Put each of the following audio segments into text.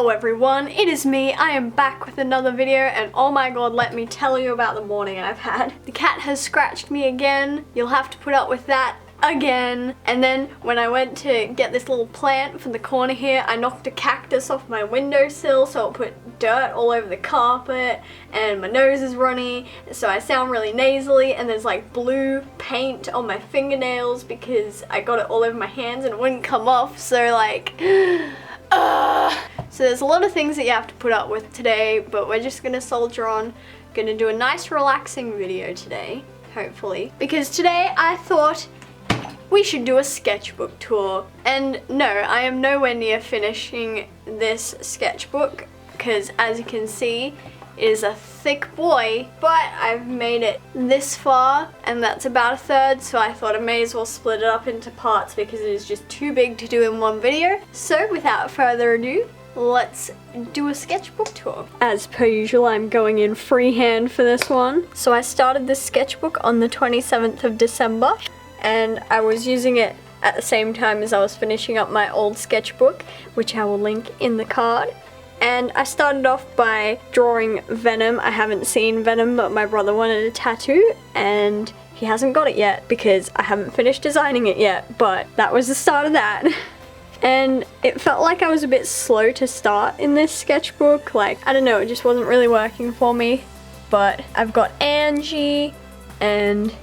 Hello everyone, it is me. I am back with another video and oh my god, let me tell you about the morning I've had. The cat has scratched me again. You'll have to put up with that again. And then when I went to get this little plant from the corner here, I knocked a cactus off my windowsill, so it put dirt all over the carpet and my nose is runny, so I sound really nasally, and there's like blue paint on my fingernails because I got it all over my hands and it wouldn't come off, so like so there's a lot of things that you have to put up with today, but we're just gonna soldier on. Gonna do a nice relaxing video today, hopefully, because today I thought we should do a sketchbook tour. And no, I am nowhere near finishing this sketchbook because, as you can see, it is a thick boy, but I've made it this far and that's about a third, so I thought I may as well split it up into parts because it is just too big to do in one video. So without further ado, let's do a sketchbook tour. As per usual, I'm going in freehand for this one. So I started this sketchbook on the 27th of December and I was using it at the same time as I was finishing up my old sketchbook, which I will link in the card. And I started off by drawing Venom. I haven't seen Venom, but my brother wanted a tattoo and he hasn't got it yet because I haven't finished designing it yet, but that was the start of that. And it felt like I was a bit slow to start in this sketchbook. Like, I don't know, it just wasn't really working for me. But I've got Angie and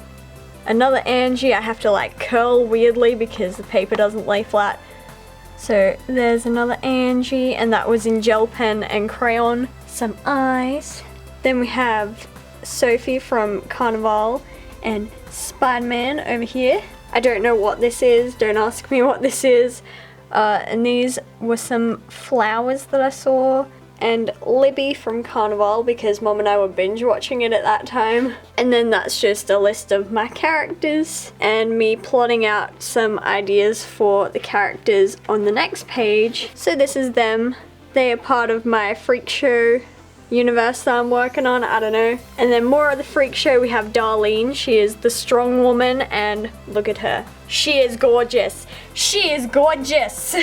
another Angie. I have to like curl weirdly because the paper doesn't lay flat. So there's another Angie, and that was in gel pen and crayon. Some eyes. Then we have Sophie from Carnival and Spider-Man over here. I don't know what this is, don't ask me what this is. And these were some flowers that I saw. And Libby from Carnival because Mom and I were binge watching it at that time. And then that's just a list of my characters and me plotting out some ideas for the characters on the next page. So this is them. They are part of my freak show universe that I'm working on, I don't know. And then more of the freak show, we have Darlene. She is the strong woman and look at her. She is gorgeous. She is gorgeous.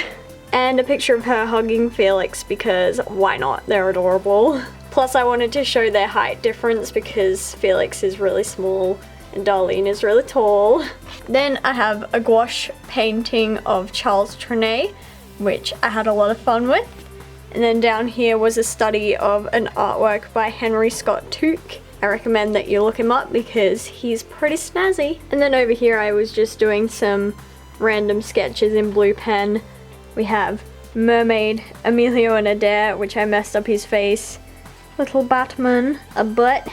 And a picture of her hugging Felix because why not? They're adorable. Plus I wanted to show their height difference because Felix is really small and Darlene is really tall. Then I have a gouache painting of Charles Trenet, which I had a lot of fun with. And then down here was a study of an artwork by Henry Scott Thicc. I recommend that you look him up because he's pretty snazzy. And then over here I was just doing some random sketches in blue pen. We have Mermaid, Emilio and Adair, which I messed up his face. Little Batman, a butt.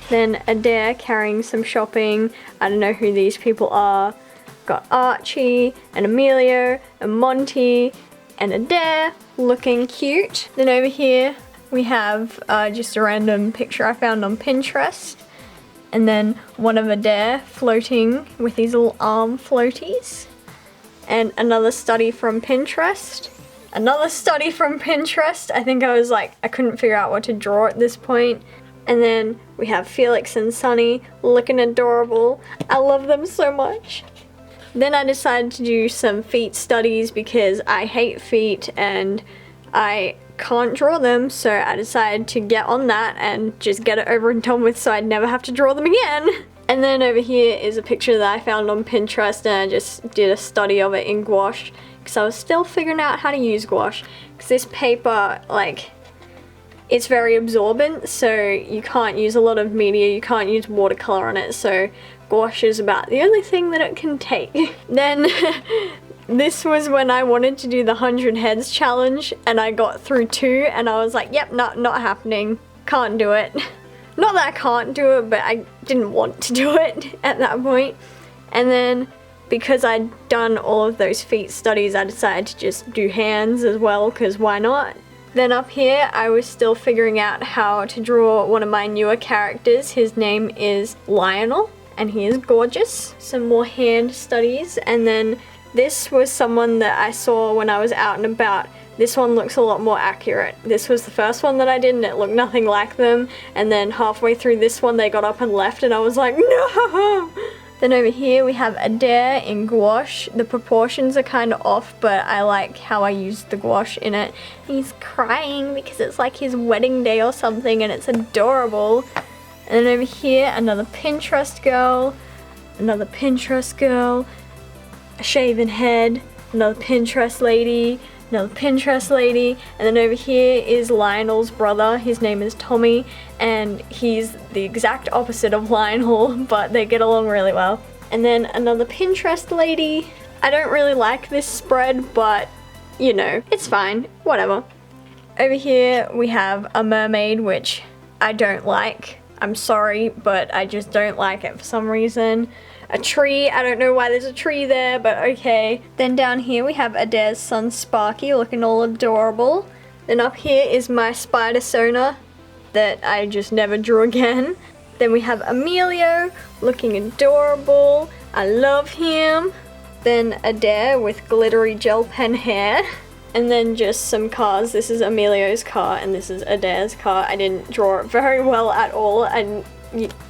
Then Adair carrying some shopping. I don't know who these people are. Got Archie and Emilio and Monty and Adair looking cute. Then over here we have just a random picture I found on Pinterest. And then one of Adair floating with these little arm floaties. And another study from Pinterest. Another study from Pinterest. I think I was like, I couldn't figure out what to draw at this point. And then we have Felix and Sunny looking adorable. I love them so much. Then I decided to do some feet studies because I hate feet and I can't draw them. So I decided to get on that and just get it over and done with so I'd never have to draw them again. And then over here is a picture that I found on Pinterest and I just did a study of it in gouache because I was still figuring out how to use gouache because this paper, like, it's very absorbent, so you can't use a lot of media, you can't use watercolor on it, so gouache is about the only thing that it can take. Then this was when I wanted to do the 100 heads challenge and I got through 2 and I was like, yep, not happening, can't do it. Not that I can't do it, but I didn't want to do it at that point. And then because I'd done all of those feet studies, I decided to just do hands as well, because why not? Then up here, I was still figuring out how to draw one of my newer characters. His name is Lionel, and he is gorgeous. Some more hand studies, and then this was someone that I saw when I was out and about. This one looks a lot more accurate. This was the first one that I did and it looked nothing like them. And then halfway through this one they got up and left and I was like, no! Then over here we have Adair in gouache. The proportions are kind of off, but I like how I used the gouache in it. He's crying because it's like his wedding day or something, and it's adorable. And then over here, another Pinterest girl, another Pinterest girl, a shaven head, another Pinterest lady, another Pinterest lady, and then over here is Lionel's brother. His name is Tommy, and he's the exact opposite of Lionel, but they get along really well. And then another Pinterest lady. I don't really like this spread, but you know, it's fine, whatever. Over here we have a mermaid, which I don't like. I'm sorry, but I just don't like it for some reason. A tree, I don't know why there's a tree there, but okay. Then down here we have Adair's son Sparky looking all adorable. Then up here is my spider Sona that I just never drew again. Then we have Emilio looking adorable. I love him. Then Adair with glittery gel pen hair. And then just some cars. This is Emilio's car and this is Adair's car. I didn't draw it very well at all, and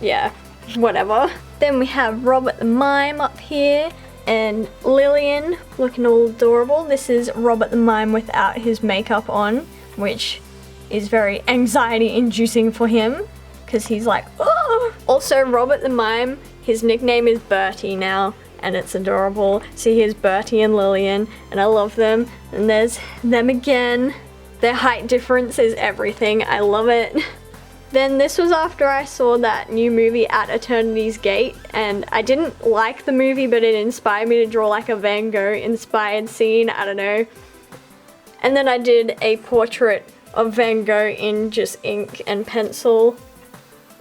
yeah, whatever. Then we have Robert the Mime up here and Lillian looking all adorable. This is Robert the Mime without his makeup on, which is very anxiety inducing for him because he's like, oh! Also, Robert the Mime, his nickname is Bertie now, and it's adorable. So here's Bertie and Lillian, and I love them. And there's them again. Their height difference is everything. I love it. Then this was after I saw that new movie At Eternity's Gate, and I didn't like the movie, but it inspired me to draw like a Van Gogh inspired scene, I don't know. And then I did a portrait of Van Gogh in just ink and pencil,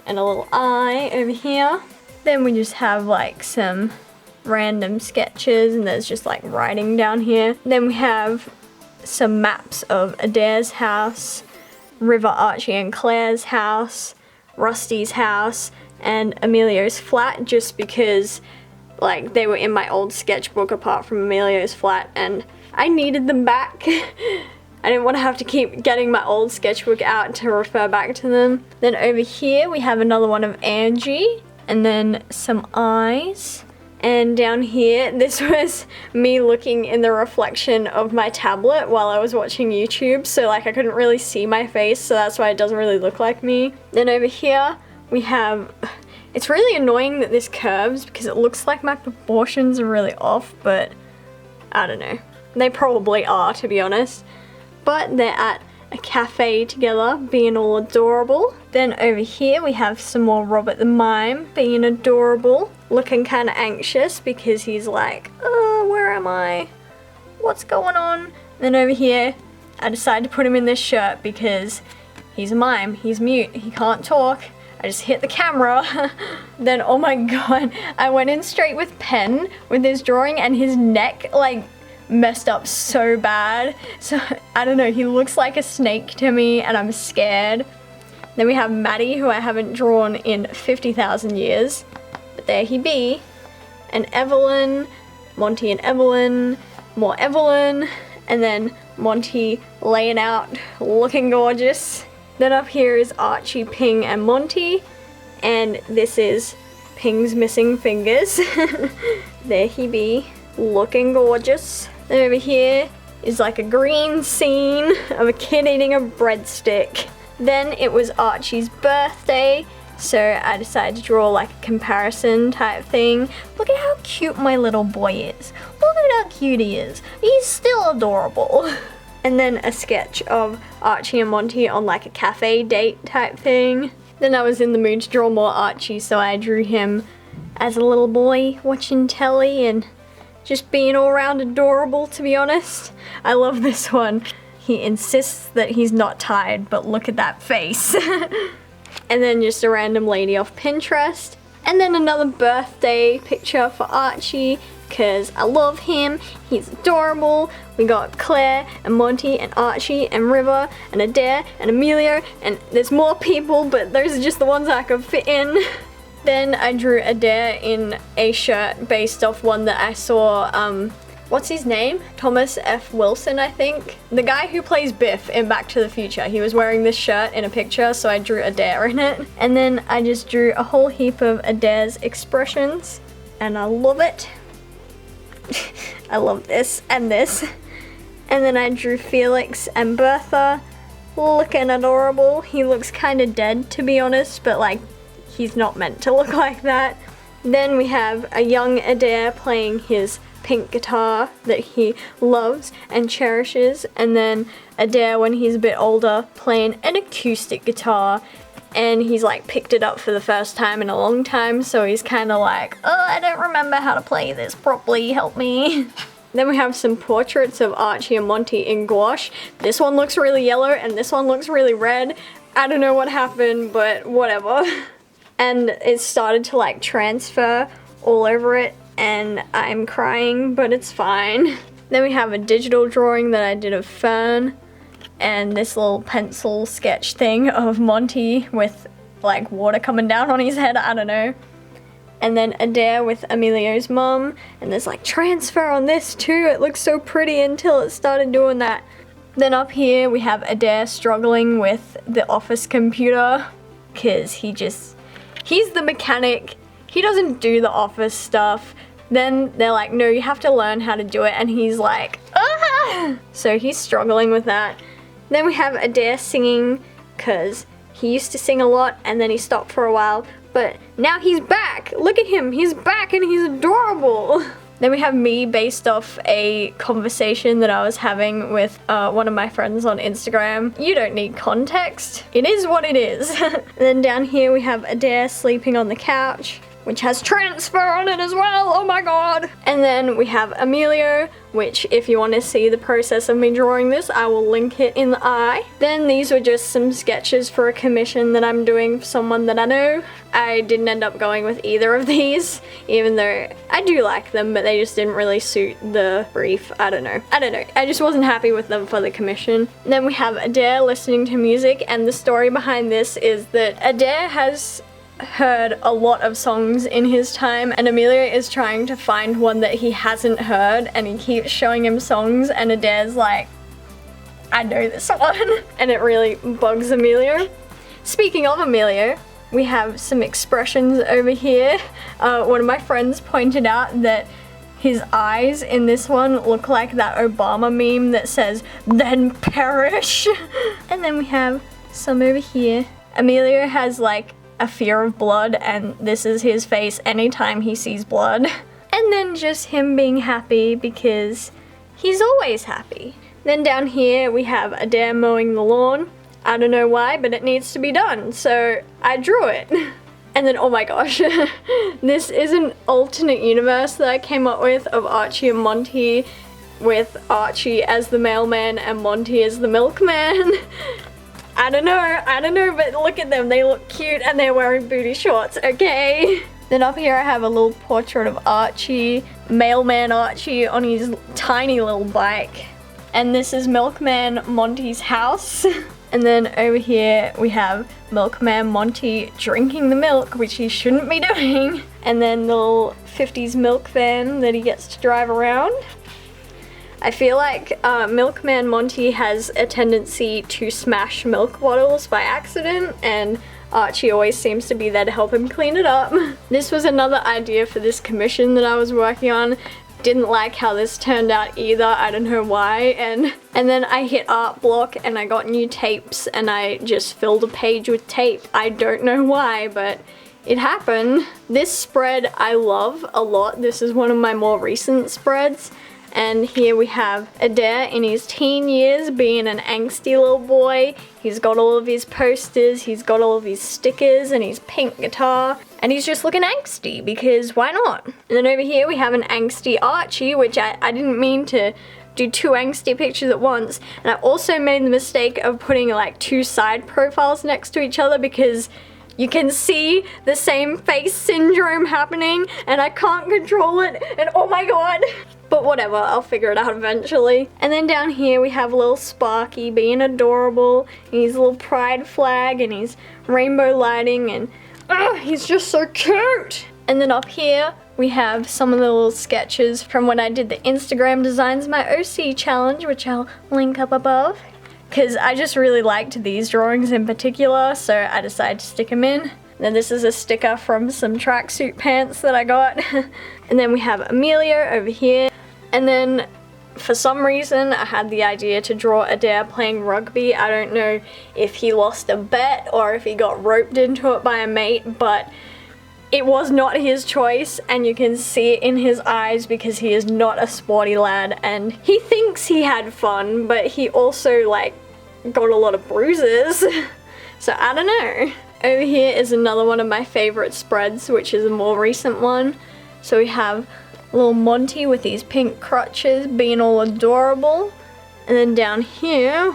and a little eye over here. Then we just have like some random sketches, and there's just like writing down here. Then we have some maps of Adair's house, River, Archie and Claire's house, Rusty's house, and Emilio's flat, just because like they were in my old sketchbook apart from Emilio's flat and I needed them back. I didn't want to have to keep getting my old sketchbook out to refer back to them. Then over here we have another one of Angie, and then some eyes. And down here, this was me looking in the reflection of my tablet while I was watching YouTube, so like I couldn't really see my face, so that's why it doesn't really look like me. Then over here, we have, it's really annoying that this curves because it looks like my proportions are really off, but I don't know. They probably are, to be honest. But they're at a cafe together, being all adorable. Then over here we have some more Robert the Mime being adorable, looking kind of anxious because he's like, oh, where am I? What's going on? Then over here, I decided to put him in this shirt because he's a mime, he's mute, he can't talk. I just hit the camera. Then, oh my god, I went in straight with pen with his drawing and his neck like messed up so bad. So I don't know, he looks like a snake to me and I'm scared. Then we have Maddie, who I haven't drawn in 50,000 years, but there he be. And Evelyn, Monty and Evelyn, more Evelyn, and then Monty laying out, looking gorgeous. Then up here is Archie, Ping, and Monty, and this is Ping's missing fingers. There he be, looking gorgeous. Then over here is like a green scene of a kid eating a breadstick. Then it was Archie's birthday, so I decided to draw like a comparison type thing. Look at how cute my little boy is. Look at how cute he is. He's still adorable. And then a sketch of Archie and Monty on like a cafe date type thing. Then I was in the mood to draw more Archie, so I drew him as a little boy watching telly and just being all around adorable, to be honest. I love this one. He insists that he's not tired, but look at that face. And then just a random lady off Pinterest. And then another birthday picture for Archie, because I love him. He's adorable. We got Claire and Monty and Archie and River and Adair and Emilio, and there's more people, but those are just the ones I could fit in. Then I drew Adair in a shirt based off one that I saw, what's his name? Thomas F. Wilson, I think. The guy who plays Biff in Back to the Future. He was wearing this shirt in a picture, so I drew Adair in it. And then I just drew a whole heap of Adair's expressions. and I love it. I love this and this. And then I drew Felix and Bertha, looking adorable. He looks kind of dead, to be honest, but like, he's not meant to look like that. Then we have a young Adair playing his pink guitar that he loves and cherishes, and then Adair, when he's a bit older, playing an acoustic guitar, and he's like picked it up for the first time in a long time, so he's kind of like, oh, I don't remember how to play this properly, help me. Then we have some portraits of Archie and Monty in gouache. This one looks really yellow and this one looks really red. I don't know what happened, but whatever. And it started to like transfer all over it, and I'm crying, but it's fine. Then we have a digital drawing that I did of Fern, and this little pencil sketch thing of Monty with like water coming down on his head, I don't know. And then Adair with Emilio's mum, and there's like transfer on this too. It looks so pretty until it started doing that. Then up here we have Adair struggling with the office computer, because he's the mechanic. He doesn't do the office stuff. Then they're like, no, you have to learn how to do it, and he's like, ah! So he's struggling with that. Then we have Adair singing, because he used to sing a lot and then he stopped for a while, but now he's back. Look at him, he's back and he's adorable. Then we have me based off a conversation that I was having with one of my friends on Instagram. You don't need context. It is what it is. And then down here we have Adair sleeping on the couch, which has transfer on it as well, oh my god. And then we have Emilio, which if you want to see the process of me drawing this, I will link it in the eye. Then these were just some sketches for a commission that I'm doing for someone that I know. I didn't end up going with either of these, even though I do like them, but they just didn't really suit the brief. I don't know. I just wasn't happy with them for the commission. Then we have Adair listening to music, and the story behind this is that Adair has heard a lot of songs in his time, and Emilio is trying to find one that he hasn't heard, and he keeps showing him songs, and Adair's like, I know this one. And it really bugs Emilio. Speaking of Emilio, we have some expressions over here. One of my friends pointed out that his eyes in this one look like that Obama meme that says, then perish. And then we have some over here. Emilio has like a fear of blood, and this is his face anytime he sees blood. And then just him being happy because he's always happy. Then down here we have Adair mowing the lawn. I don't know why, but it needs to be done, so I drew it. And then, oh my gosh, this is an alternate universe that I came up with of Archie and Monty, with Archie as the mailman and Monty as the milkman. I don't know, but look at them, they look cute and they're wearing booty shorts, okay? Then up here I have a little portrait of Archie, mailman Archie on his tiny little bike. And this is Milkman Monty's house. And then over here we have Milkman Monty drinking the milk, which he shouldn't be doing. And then the little 50s milk van that he gets to drive around. I feel like Milkman Monty has a tendency to smash milk bottles by accident, and Archie always seems to be there to help him clean it up. This was another idea for this commission that I was working on. Didn't like how this turned out either, I don't know why, and then I hit art block and I got new tapes and I just filled a page with tape. I don't know why, but it happened. This spread I love a lot. This is one of my more recent spreads. And here we have Adair in his teen years being an angsty little boy. He's got all of his posters, he's got all of his stickers and his pink guitar, and he's just looking angsty because why not? And then over here we have an angsty Archie, which I didn't mean to do two angsty pictures at once. And I also made the mistake of putting like two side profiles next to each other because you can see the same face syndrome happening and I can't control it, and oh my god. But whatever, I'll figure it out eventually. And then down here we have little Sparky being adorable, and his little pride flag and his rainbow lighting, and he's just so cute. And then up here we have some of the little sketches from when I did the Instagram Designs My OC challenge, which I'll link up above. Because I just really liked these drawings in particular, so I decided to stick them in. And then this is a sticker from some tracksuit pants that I got. And then we have Emilio over here. And then for some reason I had the idea to draw Adair playing rugby. I don't know if he lost a bet or if he got roped into it by a mate, but it was not his choice, and you can see it in his eyes because he is not a sporty lad, and he thinks he had fun, but he also like got a lot of bruises. So I don't know. Over here is another one of my favorite spreads, which is a more recent one. So we have little Monty with these pink crutches being all adorable, and then down here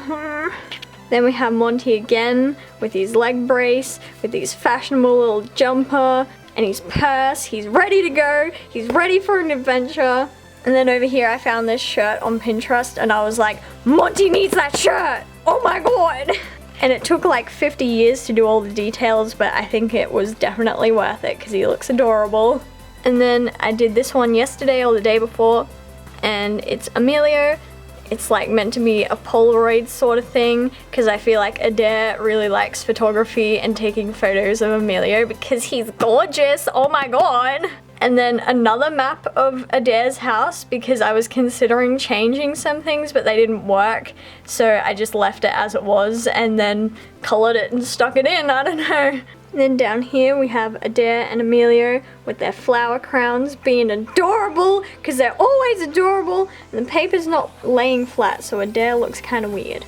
then we have Monty again with his leg brace, with his fashionable little jumper and his purse. He's ready to go, he's ready for an adventure. And then over here I found this shirt on Pinterest and I was like, Monty needs that shirt, oh my god. And it took like 50 years to do all the details, but I think it was definitely worth it because he looks adorable. And then I did this one yesterday or the day before, and it's Emilio. It's like meant to be a Polaroid sort of thing because I feel like Adair really likes photography and taking photos of Emilio because he's gorgeous, oh my god. And then another map of Adair's house because I was considering changing some things but they didn't work, so I just left it as it was and then colored it and stuck it in, I don't know. And then down here we have Adair and Emilio with their flower crowns being adorable because they're always adorable, and the paper's not laying flat so Adair looks kind of weird.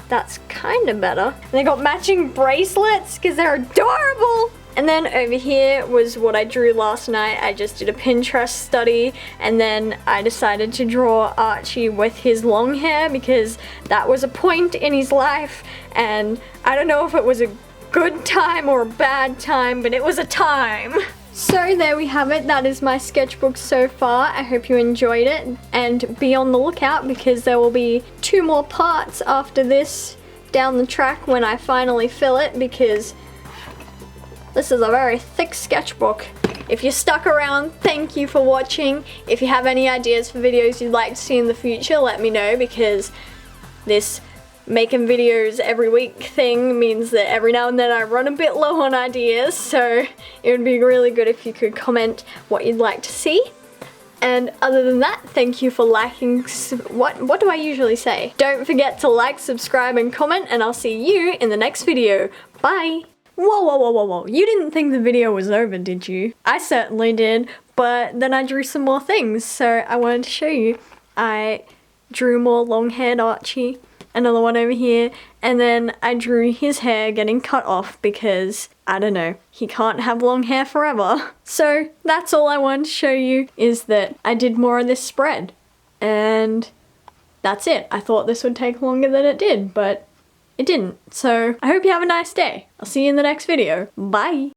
That's kind of better. And they got matching bracelets because they're adorable. And then over here was what I drew last night. I just did a Pinterest study and then I decided to draw Archie with his long hair because that was a point in his life, and I don't know if it was a good time or a bad time, but it was a time. So there we have it. That is my sketchbook so far. I hope you enjoyed it, and be on the lookout because there will be 2 more parts after this down the track when I finally fill it, because this is a very thick sketchbook. If you stuck around, thank you for watching. If you have any ideas for videos you'd like to see in the future, let me know, because this making videos every week thing means that every now and then I run a bit low on ideas, so it would be really good if you could comment what you'd like to see. And other than that, thank you for liking, what do I usually say? Don't forget to like, subscribe and comment, and I'll see you in the next video. Bye! Whoa, whoa, whoa, whoa, whoa, you didn't think the video was over, did you? I certainly did, but then I drew some more things, so I wanted to show you. I drew more long-haired Archie, another one over here, and then I drew his hair getting cut off because, I don't know, he can't have long hair forever. So that's all I wanted to show you, is that I did more of this spread, and that's it. I thought this would take longer than it did, but it didn't. So I hope you have a nice day. I'll see you in the next video. Bye!